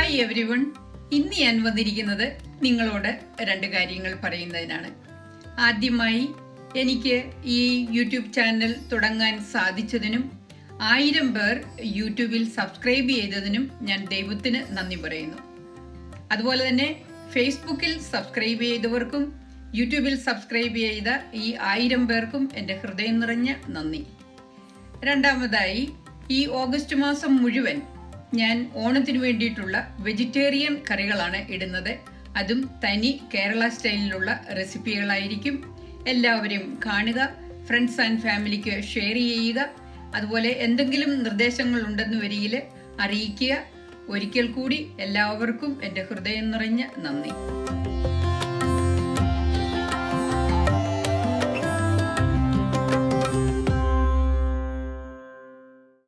Hi everyone. ഇന്ന് ഞാൻ വന്നിരിക്കുന്നത് നിങ്ങളോട് രണ്ട് കാര്യങ്ങൾ പറയുന്നതിനാണ്. ആദ്യമായി എനിക്ക് ഈ യൂട്യൂബ് ചാനൽ തുടങ്ങാൻ സാധിച്ചതിനും 1000 പേർ യൂട്യൂബിൽ സബ്സ്ക്രൈബ് ചെയ്തതിനും ഞാൻ ദൈവത്തിന് നന്ദി പറയുന്നു. അതുപോലെ തന്നെ ഫേസ്ബുക്കിൽ സബ്സ്ക്രൈബ് ചെയ്തവർക്കും യൂട്യൂബിൽ സബ്സ്ക്രൈബ് ചെയ്ത ഈ 1000 പേർക്കും എൻ്റെ ഹൃദയം നിറഞ്ഞ നന്ദി. രണ്ടാമതായി, ഈ ഓഗസ്റ്റ് മാസം മുഴുവൻ ഞാൻ ഓണത്തിന് വേണ്ടിയിട്ടുള്ള വെജിറ്റേറിയൻ കറികളാണ് ഇടുന്നത്. അതും തനി കേരള സ്റ്റൈലിലുള്ള റെസിപ്പികളായിരിക്കും. എല്ലാവരും കാണുക, ഫ്രണ്ട്സ് ആൻഡ് ഫാമിലിക്ക് ഷെയർ ചെയ്യുക. അതുപോലെ എന്തെങ്കിലും നിർദ്ദേശങ്ങൾ ഉണ്ടെന്ന് വരികിൽ അറിയിക്കുക. ഒരിക്കൽ കൂടി എല്ലാവർക്കും എൻ്റെ ഹൃദയം നിറഞ്ഞ നന്ദി.